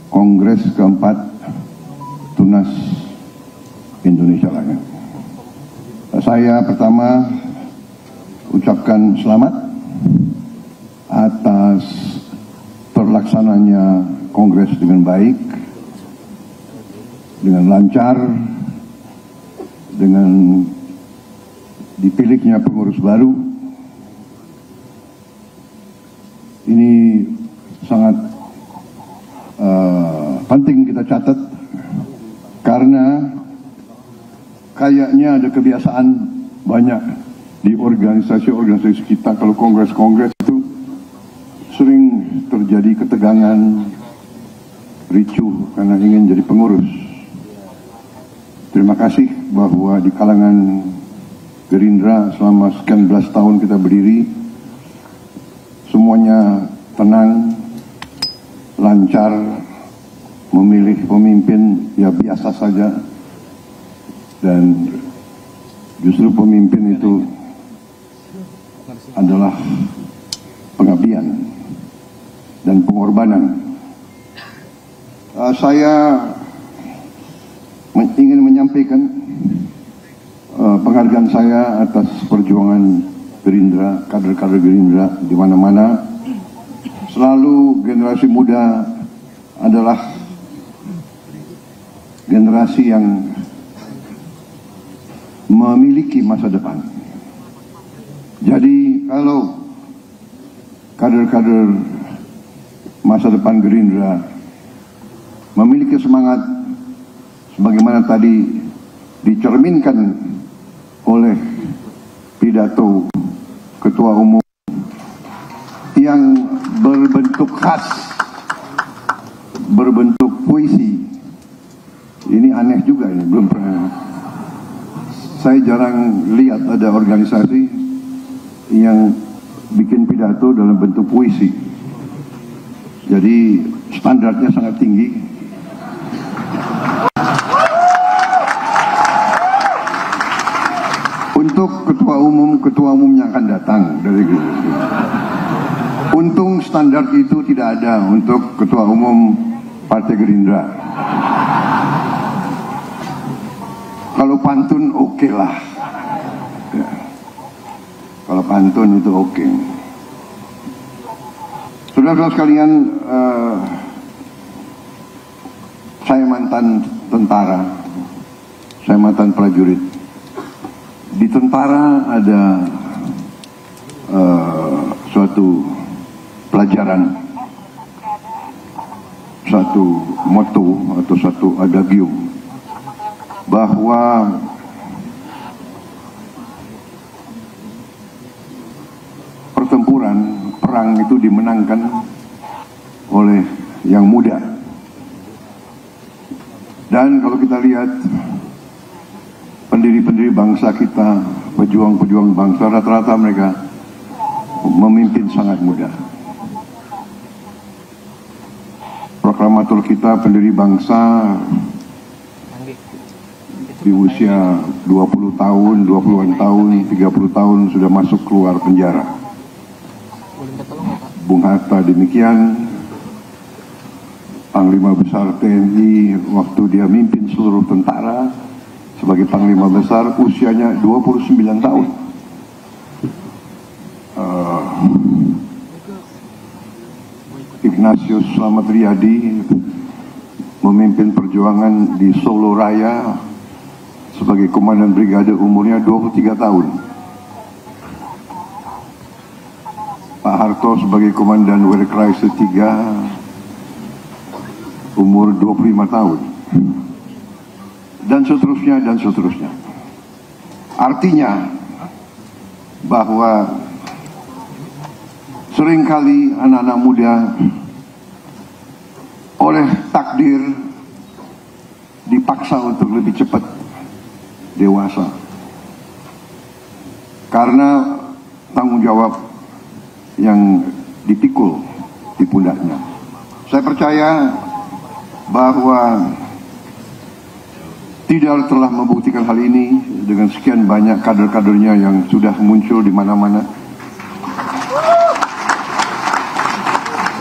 Kongres keempat Tunas Indonesia Raya. Saya pertama ucapkan selamat atas terlaksananya Kongres dengan baik, dengan lancar, dengan dipilihnya pengurus baru. Ini sangat penting kita catat, karena kayaknya ada kebiasaan banyak di organisasi-organisasi kita, kalau kongres-kongres itu sering terjadi ketegangan, ricuh karena ingin jadi pengurus. Terima kasih bahwa di kalangan Gerindra selama sekian belas tahun kita berdiri, semuanya tenang, lancar, memilih pemimpin ya biasa saja, dan justru pemimpin itu adalah pengabdian dan pengorbanan. Saya ingin menyampaikan penghargaan saya atas perjuangan Gerindra, kader-kader Gerindra di mana-mana. Selalu generasi muda adalah generasi yang memiliki masa depan. Jadi kalau kader-kader masa depan Gerindra memiliki semangat sebagaimana tadi dicerminkan oleh pidato Ketua Umum yang berbentuk khas, berbentuk puisi. Ini aneh juga, ini belum pernah. Saya jarang lihat ada organisasi yang bikin pidato dalam bentuk puisi. Jadi standarnya sangat tinggi. Untuk ketua umum yang akan datang dari Gerindra. Untung standar itu tidak ada untuk ketua umum Partai Gerindra. Kalau pantun oke lah. Ya. Kalau pantun itu oke. Saudara-saudara sekalian, saya mantan tentara, saya mantan prajurit. Di tentara ada suatu pelajaran, satu motto atau satu adagium, bahwa pertempuran, perang itu dimenangkan oleh yang muda. Dan kalau kita lihat pendiri-pendiri bangsa kita, pejuang-pejuang bangsa, rata-rata mereka memimpin sangat muda. Proklamator kita, pendiri bangsa, di usia 20 tahun, 20-an tahun, 30 tahun sudah masuk keluar penjara. Bung Hatta demikian, Panglima Besar TNI waktu dia mimpin seluruh tentara sebagai Panglima Besar, usianya 29 tahun. Ignatius Slamet Riyadi memimpin perjuangan di Solo Raya sebagai Komandan Brigade, umurnya 23 tahun. Pak Harto sebagai Komandan Werkreise 3, umur 25 tahun. Dan seterusnya, dan seterusnya. Artinya bahwa seringkali anak-anak muda oleh takdir dipaksa untuk lebih cepat dewasa karena tanggung jawab yang dipikul di pundaknya. Saya percaya bahwa Tidal telah membuktikan hal ini dengan sekian banyak kader-kadernya yang sudah muncul di mana-mana.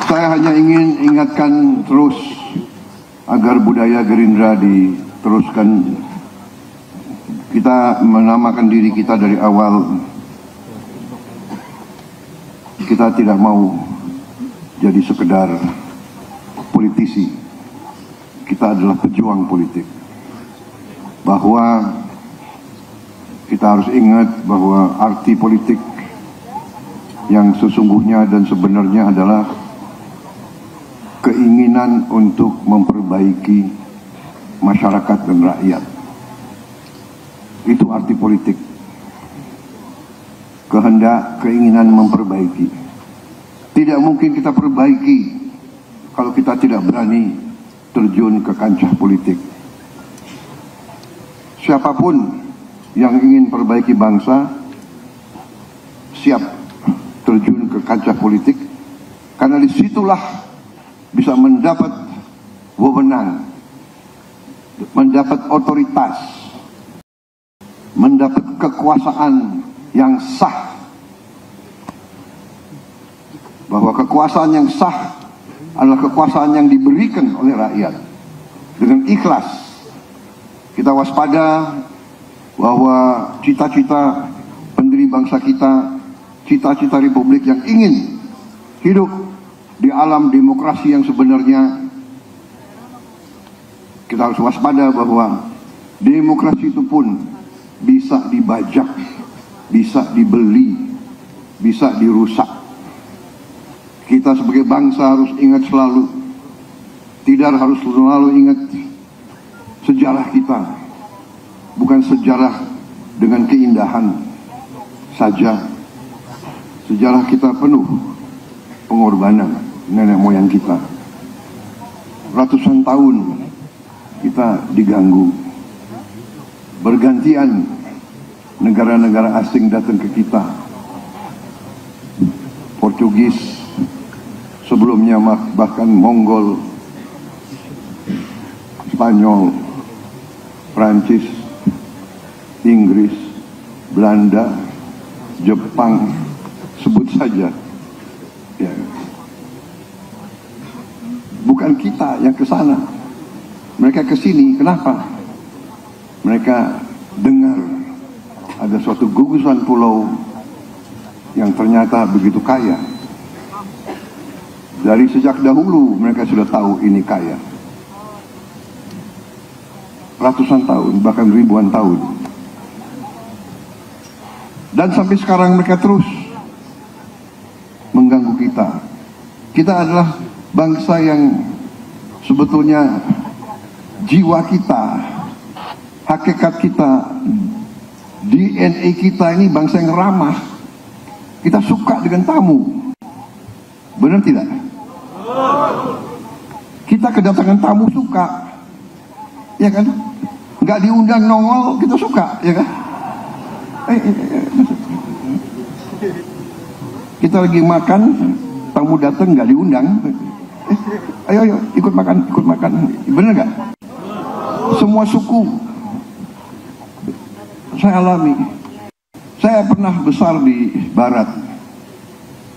Saya hanya ingin ingatkan terus agar budaya Gerindra diteruskan. Kita menamakan diri kita dari awal, kita tidak mau jadi sekedar politisi. Kita adalah pejuang politik. Bahwa kita harus ingat bahwa arti politik yang sesungguhnya dan sebenarnya adalah keinginan untuk memperbaiki masyarakat dan rakyat. Itu arti politik. Kehendak, keinginan memperbaiki. Tidak mungkin kita perbaiki kalau kita tidak berani terjun ke kancah politik. Siapapun yang ingin perbaiki bangsa siap terjun ke kancah politik, karena disitulah bisa mendapat wewenang, mendapat otoritas, mendapat kekuasaan yang sah. Bahwa kekuasaan yang sah adalah kekuasaan yang diberikan oleh rakyat dengan ikhlas. Kita waspada bahwa cita-cita pendiri bangsa kita, cita-cita republik yang ingin hidup di alam demokrasi yang sebenarnya, kita harus waspada bahwa demokrasi itu pun bisa dibajak, bisa dibeli, bisa dirusak. Kita sebagai bangsa harus ingat selalu, tidak harus selalu ingat sejarah kita, bukan sejarah dengan keindahan saja. Sejarah kita penuh pengorbanan nenek moyang kita. Ratusan tahun kita diganggu. Bergantian negara-negara asing datang ke kita. Portugis, sebelumnya bahkan Mongol, Spanyol, Prancis, Inggris, Belanda, Jepang, sebut saja. Ya. Bukan kita yang ke sana. Mereka ke sini. Kenapa? Mereka dengar ada suatu gugusan pulau yang ternyata begitu kaya. Dari sejak dahulu mereka sudah tahu ini kaya. Ratusan tahun, bahkan ribuan tahun. Dan sampai sekarang mereka terus mengganggu kita. Kita adalah bangsa yang sebetulnya jiwa kita, hakikat kita, DNA kita ini bangsa yang ramah. Kita suka dengan tamu. Benar tidak? Kita kedatangan tamu suka. Ya kan? Nggak diundang nongol kita suka, ya kan? Kita lagi makan, tamu datang nggak diundang. Ayo ikut makan. Bener nggak? Semua suku saya alami. Saya pernah besar di Barat.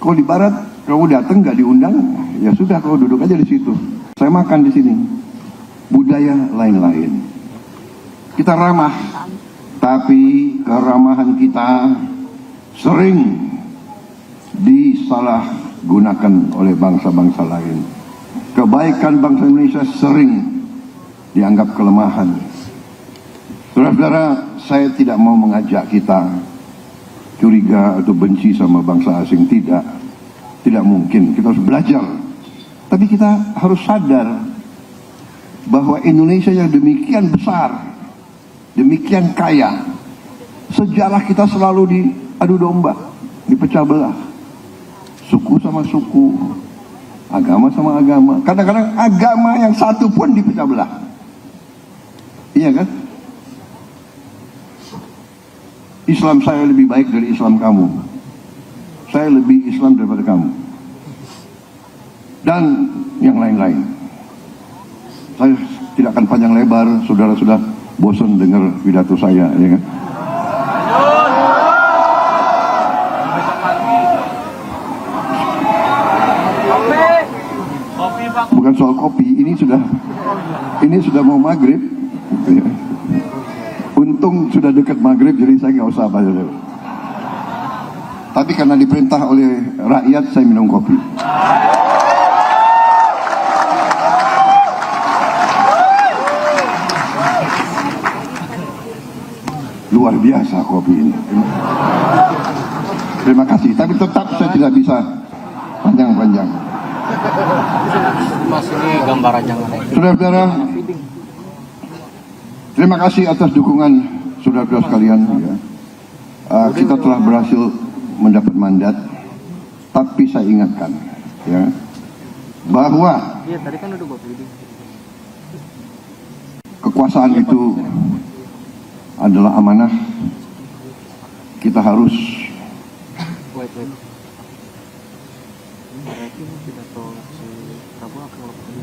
Kalau di Barat, kalau datang nggak diundang, ya sudah, kau duduk aja di situ. Saya makan di sini. Budaya lain-lain. Kita ramah, tapi keramahan kita sering disalahgunakan oleh bangsa-bangsa lain. Kebaikan bangsa Indonesia sering dianggap kelemahan. Saudara-saudara, saya tidak mau mengajak kita curiga atau benci sama bangsa asing. Tidak mungkin. Kita harus belajar. Tapi kita harus sadar bahwa Indonesia yang demikian besar, demikian kaya, sejarah kita selalu diadu domba, dipecah belah. Suku sama suku, agama sama agama. Kadang-kadang agama yang satu pun dipecah belah. Iya kan? Islam saya lebih baik dari Islam kamu. Saya lebih Islam daripada kamu. Dan yang lain-lain. Saya tidak akan panjang lebar, saudara sudah bosan dengar pidato saya, ya kan? Kopi Bukan soal kopi, ini sudah mau maghrib. Untung sudah dekat maghrib, jadi saya nggak usah apa. Tapi karena diperintah oleh rakyat, saya minum kopi. Luar biasa kopi ini. Terima kasih. Tapi tetap saya tidak bisa panjang-panjang. Mas, ini gambar aja. Saudara-saudara, terima kasih atas dukungan saudara-saudara sekalian. Ya. Kita telah berhasil mendapat mandat, tapi saya ingatkan, ya, bahwa kekuasaan itu adalah amanah. Kita harus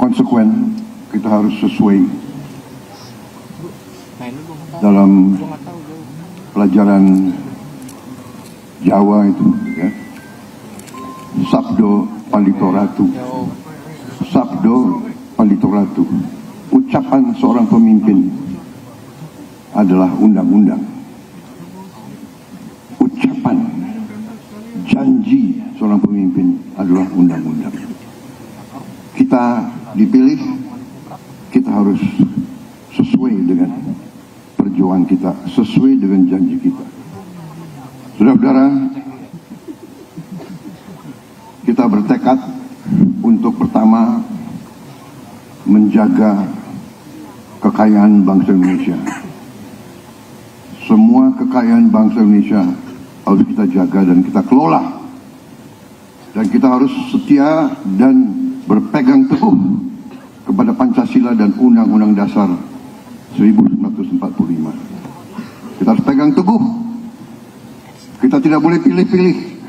konsekuen, kita harus sesuai dalam pelajaran Jawa itu, ya. Sabdo Palitoratu, Sabdo Palitoratu, ucapan seorang pemimpin adalah undang-undang. Ucapan, janji seorang pemimpin adalah undang-undang. Kita dipilih, kita harus sesuai dengan perjuangan kita, sesuai dengan janji kita. Saudara-saudara, kita bertekad untuk pertama menjaga kekayaan bangsa Indonesia. Semua kekayaan bangsa Indonesia harus kita jaga dan kita kelola. Dan kita harus setia dan berpegang teguh kepada Pancasila dan Undang-Undang Dasar 1945. Kita harus pegang teguh. Kita tidak boleh pilih-pilih.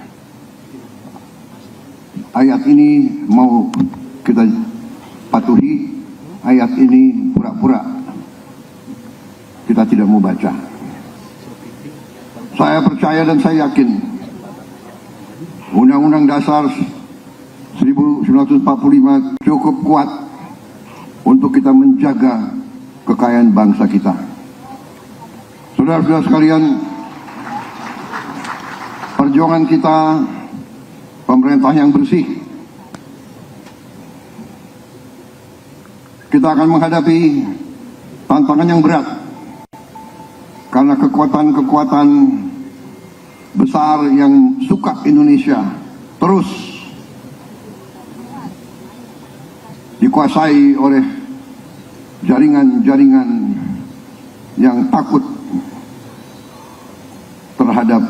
Ayat ini mau kita patuhi, ayat ini pura-pura kita tidak mau baca. Saya percaya dan saya yakin Undang-Undang Dasar 1945 cukup kuat untuk kita menjaga kekayaan bangsa kita. Saudara-saudara sekalian, perjuangan kita pemerintah yang bersih. Kita akan menghadapi tantangan yang berat karena kekuatan-kekuatan besar yang suka Indonesia terus dikuasai oleh jaringan-jaringan yang takut terhadap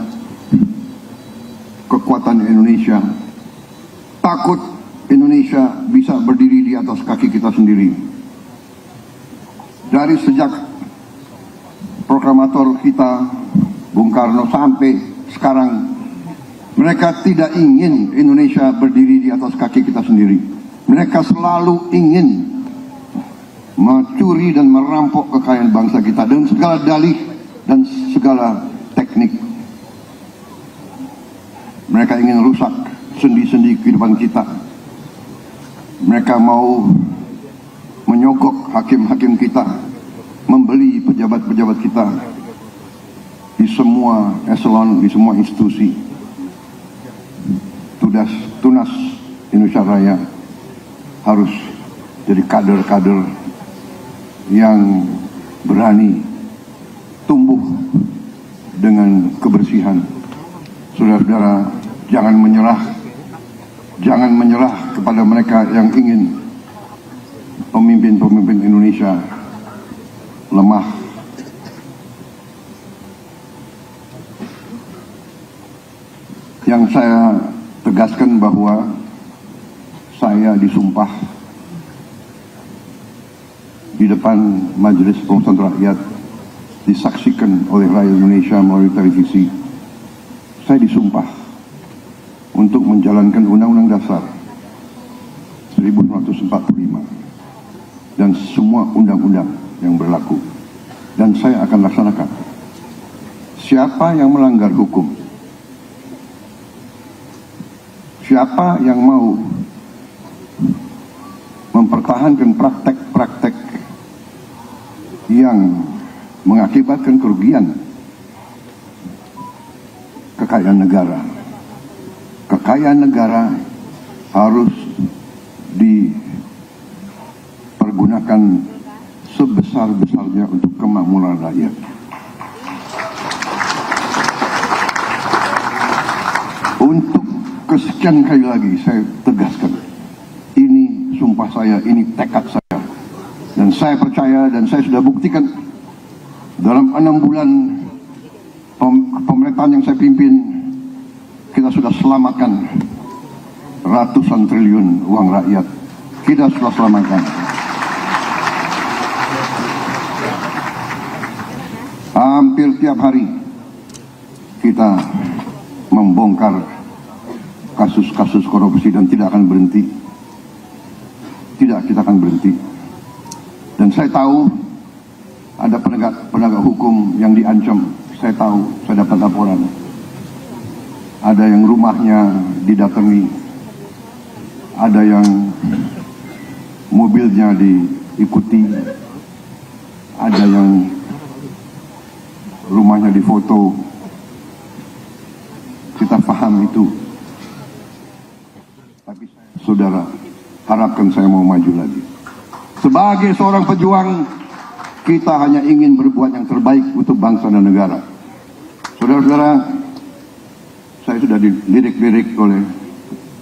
kekuatan Indonesia, takut Indonesia bisa berdiri di atas kaki kita sendiri. Dari sejak proklamator kita Bung Karno sampai sekarang, mereka tidak ingin Indonesia berdiri di atas kaki kita sendiri. Mereka selalu ingin mencuri dan merampok kekayaan bangsa kita dengan segala dalih dan segala teknik. Mereka ingin rusak sendi-sendi kehidupan kita. Mereka mau menyogok hakim-hakim kita, membeli pejabat-pejabat kita di semua eselon, di semua institusi. Tunas Indonesia Raya harus jadi kader-kader yang berani tumbuh dengan kebersihan. Saudara-saudara, jangan menyerah kepada mereka yang ingin pemimpin-pemimpin Indonesia lemah. Yang saya tegaskan bahwa saya disumpah di depan Majelis Permusyawaratan Rakyat, disaksikan oleh rakyat Indonesia melalui televisi. Saya disumpah untuk menjalankan Undang-Undang Dasar 1945 dan semua undang-undang yang berlaku, dan saya akan laksanakan. Siapa yang melanggar hukum, siapa yang mau mempertahankan praktek-praktek yang mengakibatkan kerugian kekayaan negara. Kekayaan negara harus dipergunakan sebesar-besarnya untuk kemakmuran rakyat. Untuk kesekian kali lagi saya tegaskan, ini sumpah saya, ini tekad saya, dan saya percaya dan saya sudah buktikan dalam 6 bulan pemerintahan yang saya pimpin, kita sudah selamatkan ratusan triliun uang rakyat. Kita sudah selamatkan. Hampir tiap hari kita membongkar kasus-kasus korupsi dan tidak akan berhenti. Tidak, kita akan berhenti. Dan saya tahu ada penegak hukum yang diancam. Saya tahu, saya dapat laporan. Ada yang rumahnya didatangi, ada yang mobilnya diikuti, ada yang rumahnya difoto. Kita paham itu. Tapi saudara, harapkan saya mau maju lagi. Sebagai seorang pejuang, kita hanya ingin berbuat yang terbaik untuk bangsa dan negara. Saudara-saudara, saya sudah dilirik-lirik oleh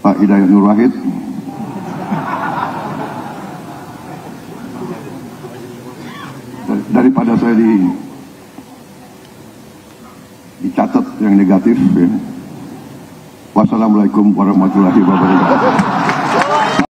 Pak Hidayat Nur Wahid. Daripada saya dicatat yang negatif, ya. Wassalamualaikum warahmatullahi wabarakatuh.